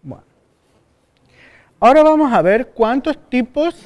Bueno. Ahora vamos a ver cuántos tipos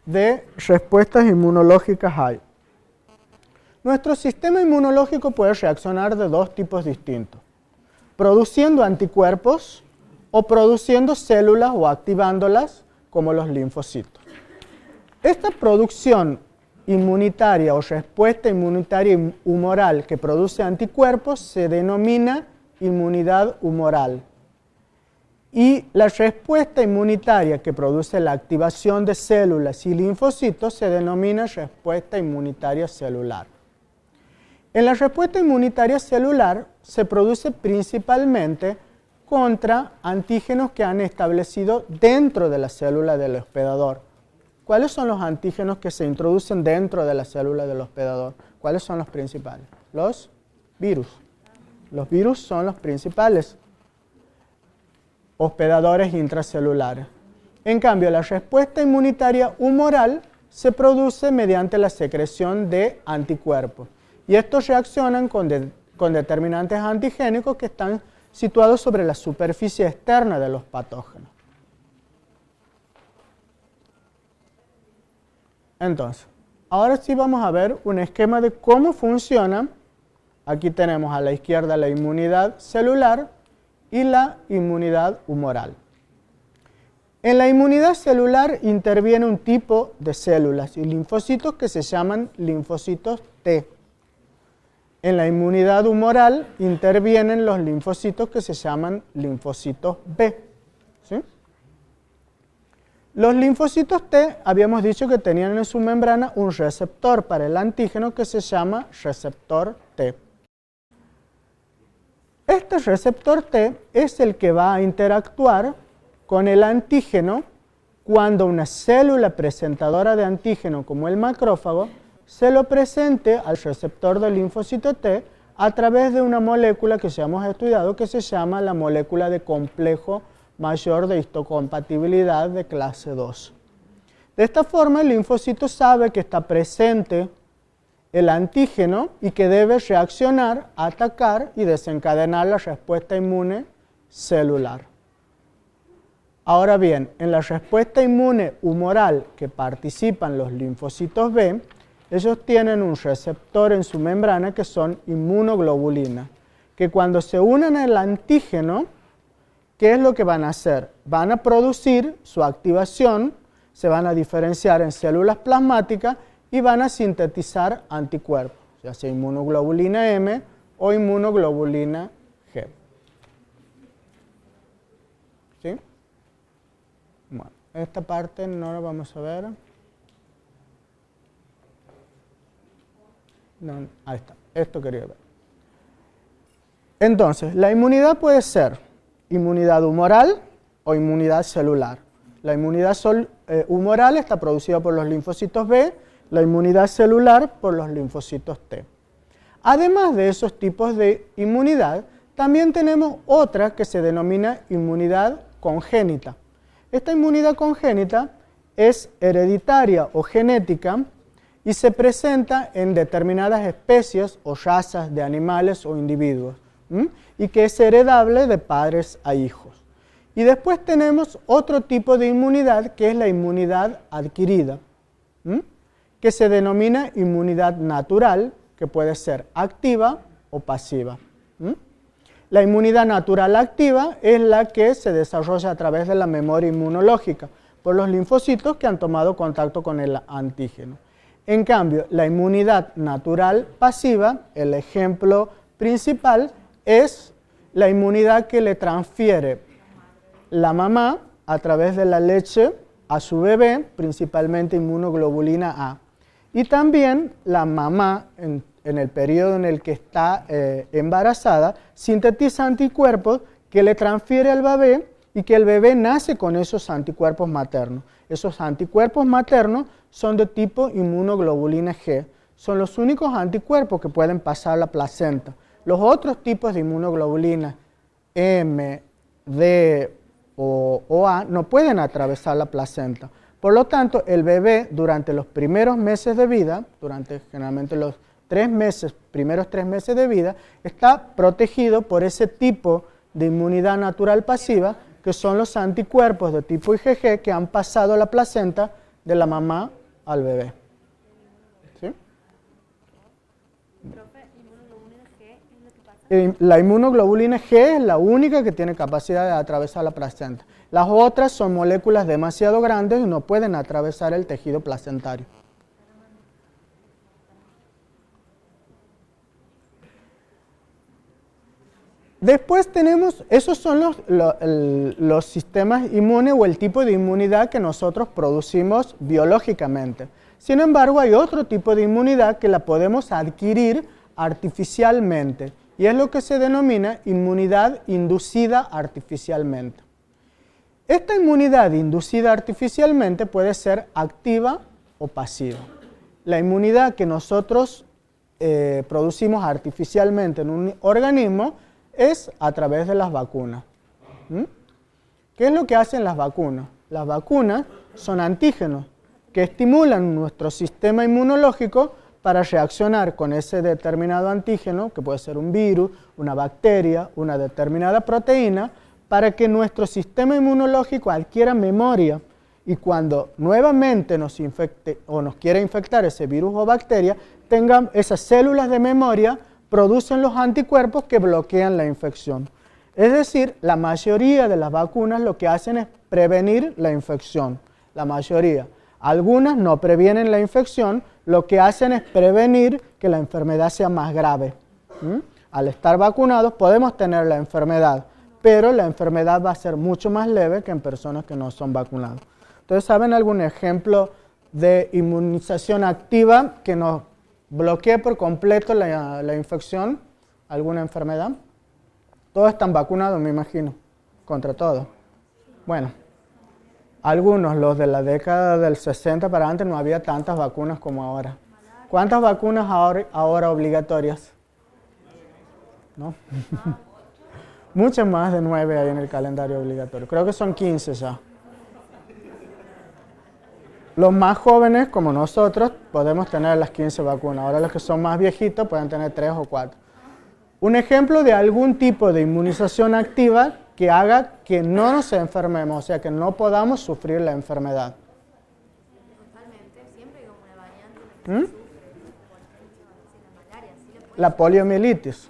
de respuestas inmunológicas hay. Nuestro sistema inmunológico puede reaccionar de dos tipos distintos: produciendo anticuerpos o produciendo células o activándolas, como los linfocitos. Esta producción inmunitaria o respuesta inmunitaria humoral que produce anticuerpos se denomina inmunidad humoral. Y la respuesta inmunitaria que produce la activación de células y linfocitos se denomina respuesta inmunitaria celular. En la respuesta inmunitaria celular se produce principalmente contra antígenos que han establecido dentro de la célula del hospedador. ¿Cuáles son los antígenos que se introducen dentro de la célula del hospedador? ¿Cuáles son los principales? Los virus. Los virus son los principales hospedadores intracelulares. En cambio, la respuesta inmunitaria humoral se produce mediante la secreción de anticuerpos. Y estos reaccionan con determinantes antigénicos que están situados sobre la superficie externa de los patógenos. Entonces, ahora sí vamos a ver un esquema de cómo funciona. Aquí tenemos a la izquierda la inmunidad celular y la inmunidad humoral. En la inmunidad celular interviene un tipo de células y linfocitos que se llaman linfocitos T. En la inmunidad humoral intervienen los linfocitos que se llaman linfocitos B. ¿Sí? Los linfocitos T habíamos dicho que tenían en su membrana un receptor para el antígeno que se llama receptor T. Este receptor T es el que va a interactuar con el antígeno cuando una célula presentadora de antígeno, como el macrófago, se lo presente al receptor del linfocito T a través de una molécula que ya hemos estudiado que se llama la molécula de complejo mayor de histocompatibilidad de clase 2. De esta forma, el linfocito sabe que está presente el antígeno y que debe reaccionar, atacar y desencadenar la respuesta inmune celular. Ahora bien, en la respuesta inmune humoral que participan los linfocitos B, ellos tienen un receptor en su membrana que son inmunoglobulinas, que cuando se unen al antígeno, ¿qué es lo que van a hacer? Van a producir su activación, se van a diferenciar en células plasmáticas y van a sintetizar anticuerpos, ya sea inmunoglobulina M o inmunoglobulina G. ¿Sí? Bueno, esta parte no la vamos a ver. No, ahí está, esto quería ver. Entonces, la inmunidad puede ser inmunidad humoral o inmunidad celular. La inmunidad humoral está producida por los linfocitos B, la inmunidad celular por los linfocitos T. Además de esos tipos de inmunidad, también tenemos otra que se denomina inmunidad congénita. Esta inmunidad congénita es hereditaria o genética y se presenta en determinadas especies o razas de animales o individuos, y que es heredable de padres a hijos. Y después tenemos otro tipo de inmunidad que es la inmunidad adquirida, que se denomina inmunidad natural, que puede ser activa o pasiva. La inmunidad natural activa es la que se desarrolla a través de la memoria inmunológica, por los linfocitos que han tomado contacto con el antígeno. En cambio, la inmunidad natural pasiva, el ejemplo principal, es la inmunidad que le transfiere la mamá a través de la leche a su bebé, principalmente inmunoglobulina A. Y también la mamá, en el periodo en el que está embarazada, sintetiza anticuerpos que le transfiere al bebé y que el bebé nace con esos anticuerpos maternos. Esos anticuerpos maternos son de tipo inmunoglobulina G. Son los únicos anticuerpos que pueden pasar la placenta. Los otros tipos de inmunoglobulina M, D o A no pueden atravesar la placenta. Por lo tanto, el bebé durante los primeros meses de vida, durante generalmente los primeros 3 meses de vida, está protegido por ese tipo de inmunidad natural pasiva que son los anticuerpos de tipo IgG que han pasado la placenta de la mamá al bebé. ¿Sí? La inmunoglobulina G es la única que tiene capacidad de atravesar la placenta. Las otras son moléculas demasiado grandes y no pueden atravesar el tejido placentario. Después tenemos, esos son los sistemas inmunes o el tipo de inmunidad que nosotros producimos biológicamente. Sin embargo, hay otro tipo de inmunidad que la podemos adquirir artificialmente y es lo que se denomina inmunidad inducida artificialmente. Esta inmunidad inducida artificialmente puede ser activa o pasiva. La inmunidad que nosotros producimos artificialmente en un organismo es a través de las vacunas. ¿Qué es lo que hacen las vacunas? Las vacunas son antígenos que estimulan nuestro sistema inmunológico para reaccionar con ese determinado antígeno, que puede ser un virus, una bacteria, una determinada proteína, para que nuestro sistema inmunológico adquiera memoria y cuando nuevamente nos infecte o nos quiera infectar ese virus o bacteria, tengan esas células de memoria, producen los anticuerpos que bloquean la infección. Es decir, la mayoría de las vacunas lo que hacen es prevenir la infección. La mayoría. Algunas no previenen la infección, lo que hacen es prevenir que la enfermedad sea más grave. Al estar vacunados podemos tener la enfermedad, pero la enfermedad va a ser mucho más leve que en personas que no son vacunadas. Entonces, ¿saben algún ejemplo de inmunización activa que nos bloquee por completo la infección? ¿Alguna enfermedad? Todos están vacunados, me imagino, contra todo. Bueno, algunos, los de la década del 60 para antes, no había tantas vacunas como ahora. ¿Cuántas vacunas ahora obligatorias? ¿No? Muchas más de 9 hay en el calendario obligatorio. Creo que son 15 ya. Los más jóvenes, como nosotros, podemos tener las 15 vacunas. Ahora los que son más viejitos pueden tener 3 o 4. Un ejemplo de algún tipo de inmunización activa que haga que no nos enfermemos, o sea, que no podamos sufrir la enfermedad. La poliomielitis,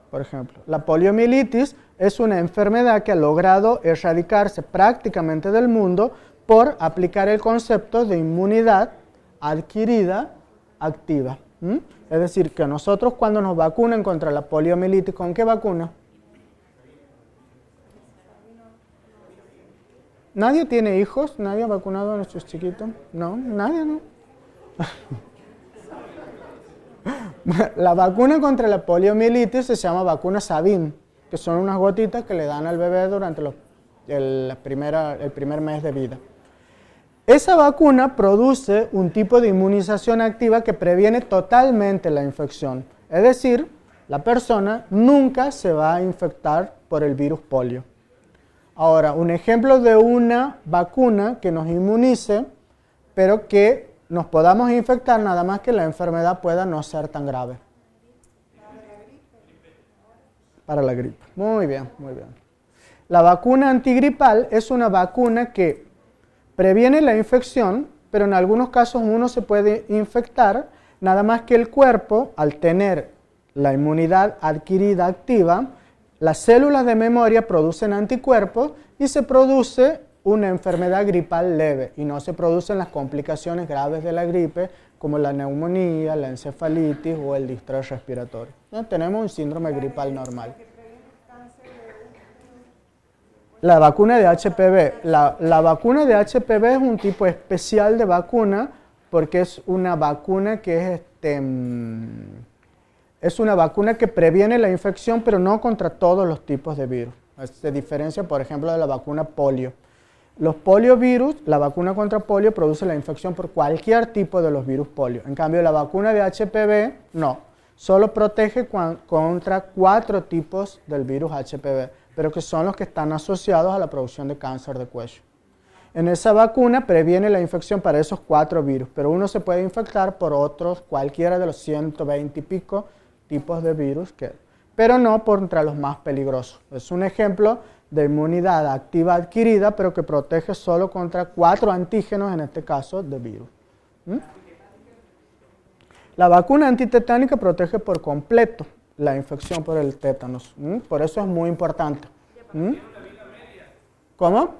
por ejemplo. La poliomielitis es una enfermedad que ha logrado erradicarse prácticamente del mundo por aplicar el concepto de inmunidad adquirida activa. Es decir, que nosotros cuando nos vacunan contra la poliomielitis, ¿con qué vacuna? ¿Nadie tiene hijos? ¿Nadie ha vacunado a nuestros chiquitos? No, nadie, ¿no? La vacuna contra la poliomielitis se llama vacuna Sabin, que son unas gotitas que le dan al bebé durante el primer mes de vida. Esa vacuna produce un tipo de inmunización activa que previene totalmente la infección. Es decir, la persona nunca se va a infectar por el virus polio. Ahora, un ejemplo de una vacuna que nos inmunice, pero que nos podamos infectar nada más que la enfermedad pueda no ser tan grave. Para la gripe. Muy bien, muy bien. La vacuna antigripal es una vacuna que previene la infección, pero en algunos casos uno se puede infectar, nada más que el cuerpo, al tener la inmunidad adquirida activa, las células de memoria producen anticuerpos y se produce una enfermedad gripal leve y no se producen las complicaciones graves de la gripe como la neumonía, la encefalitis o el distrés respiratorio. ¿No? Tenemos un síndrome gripal normal. La vacuna de HPV. La vacuna de HPV es un tipo especial de vacuna porque es una vacuna que es una vacuna que previene la infección, pero no contra todos los tipos de virus. Se diferencia, por ejemplo, de la vacuna polio. Los poliovirus, la vacuna contra polio produce la infección por cualquier tipo de los virus polio. En cambio, la vacuna de HPV no. Solo protege contra 4 tipos del virus HPV, pero que son los que están asociados a la producción de cáncer de cuello. En esa vacuna previene la infección para esos 4 virus, pero uno se puede infectar por otros, cualquiera de los 120 y pico tipos de virus pero no contra los más peligrosos. Es un ejemplo de inmunidad activa adquirida, pero que protege solo contra 4 antígenos, en este caso, de virus. La vacuna antitetánica protege por completo la infección por el tétanos. Por eso es muy importante. ¿Cómo?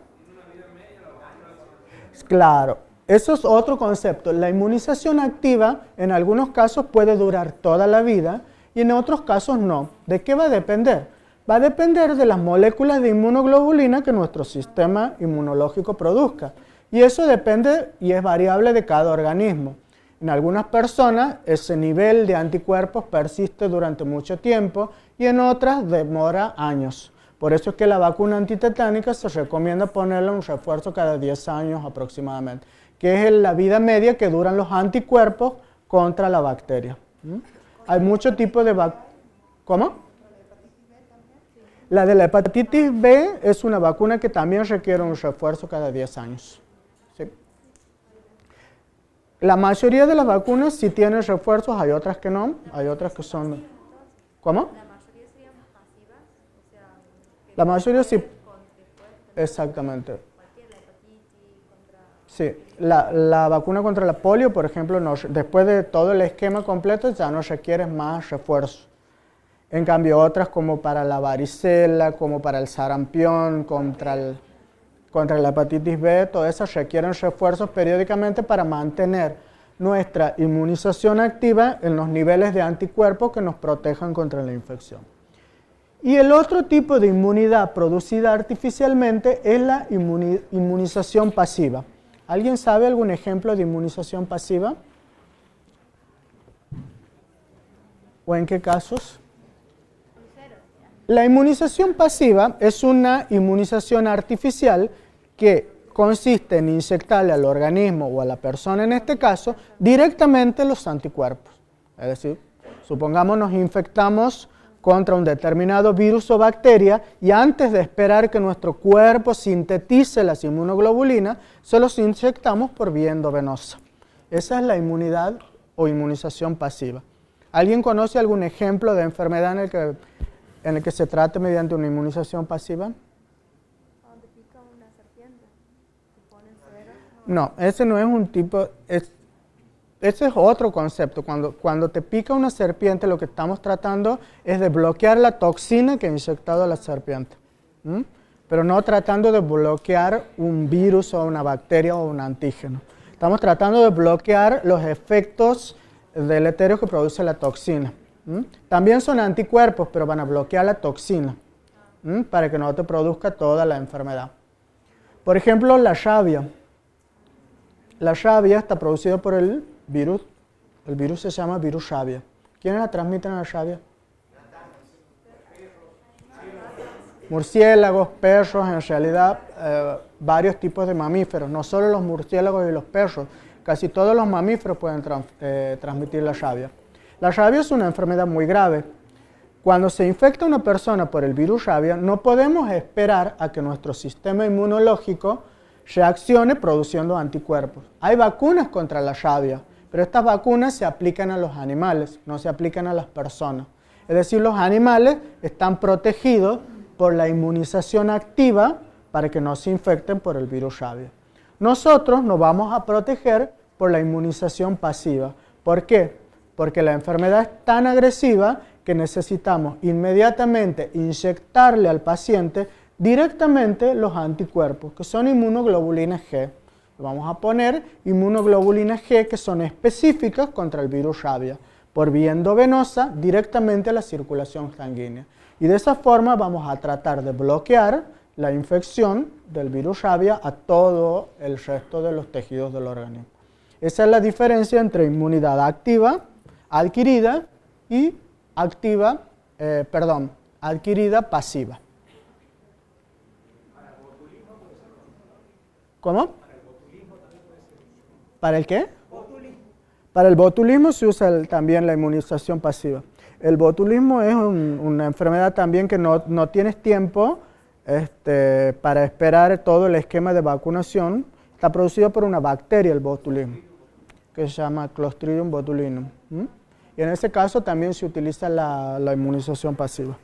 Claro, eso es otro concepto. La inmunización activa en algunos casos puede durar toda la vida y en otros casos no. ¿De qué va a depender? Va a depender de las moléculas de inmunoglobulina que nuestro sistema inmunológico produzca. Y eso depende y es variable de cada organismo. En algunas personas ese nivel de anticuerpos persiste durante mucho tiempo y en otras demora años. Por eso es que la vacuna antitetánica se recomienda ponerla un refuerzo cada 10 años aproximadamente, que es la vida media que duran los anticuerpos contra la bacteria. Hay muchos tipos de vacunas. ¿Cómo? La de la hepatitis B es una vacuna que también requiere un refuerzo cada 10 años. ¿Sí? La mayoría de las vacunas sí tienen refuerzos, hay otras que no, hay otras que son... ¿Cómo? La mayoría serían pasivas, o sea... La mayoría sí. Exactamente. Cualquier, la hepatitis, contra... Sí, la vacuna contra la polio, por ejemplo, después de todo el esquema completo ya no requiere más refuerzos. En cambio, otras como para la varicela, como para el sarampión, contra la hepatitis B, todas esas requieren refuerzos periódicamente para mantener nuestra inmunización activa en los niveles de anticuerpos que nos protejan contra la infección. Y el otro tipo de inmunidad producida artificialmente es la inmunización pasiva. ¿Alguien sabe algún ejemplo de inmunización pasiva? ¿O en qué casos? La inmunización pasiva es una inmunización artificial que consiste en inyectarle al organismo o a la persona, en este caso, directamente los anticuerpos. Es decir, supongamos nos infectamos contra un determinado virus o bacteria y antes de esperar que nuestro cuerpo sintetice las inmunoglobulinas, se los inyectamos por vía endovenosa. Esa es la inmunidad o inmunización pasiva. ¿Alguien conoce algún ejemplo de enfermedad en el que se trate mediante una inmunización pasiva? Cuando pica una serpiente, se ponen cera. No, ese no es un tipo, ese es otro concepto. Cuando te pica una serpiente, lo que estamos tratando es de bloquear la toxina que ha inyectado a la serpiente. Pero no tratando de bloquear un virus o una bacteria o un antígeno. Estamos tratando de bloquear los efectos deleterios que produce la toxina. También son anticuerpos, pero van a bloquear la toxina para que no te produzca toda la enfermedad. Por ejemplo, la rabia. La rabia está producida por el virus. El virus se llama virus rabia. ¿Quiénes la transmiten a la rabia? Murciélagos, perros, en realidad varios tipos de mamíferos. No solo los murciélagos y los perros. Casi todos los mamíferos pueden transmitir la rabia. La rabia es una enfermedad muy grave. Cuando se infecta una persona por el virus rabia, no podemos esperar a que nuestro sistema inmunológico reaccione produciendo anticuerpos. Hay vacunas contra la rabia, pero estas vacunas se aplican a los animales, no se aplican a las personas. Es decir, los animales están protegidos por la inmunización activa para que no se infecten por el virus rabia. Nosotros nos vamos a proteger por la inmunización pasiva. ¿Por qué? Porque la enfermedad es tan agresiva que necesitamos inmediatamente inyectarle al paciente directamente los anticuerpos, que son inmunoglobulinas G. Vamos a poner inmunoglobulinas G que son específicas contra el virus rabia, por vía endovenosa directamente a la circulación sanguínea. Y de esa forma vamos a tratar de bloquear la infección del virus rabia a todo el resto de los tejidos del organismo. Esa es la diferencia entre inmunidad activa, adquirida y adquirida pasiva. ¿Cómo? ¿Para el qué? Para el botulismo se usa también la inmunización pasiva. El botulismo es una enfermedad también que no tienes tiempo para esperar todo el esquema de vacunación. Está producido por una bacteria el botulismo, que se llama Clostridium botulinum. Y en ese caso también se utiliza la inmunización pasiva.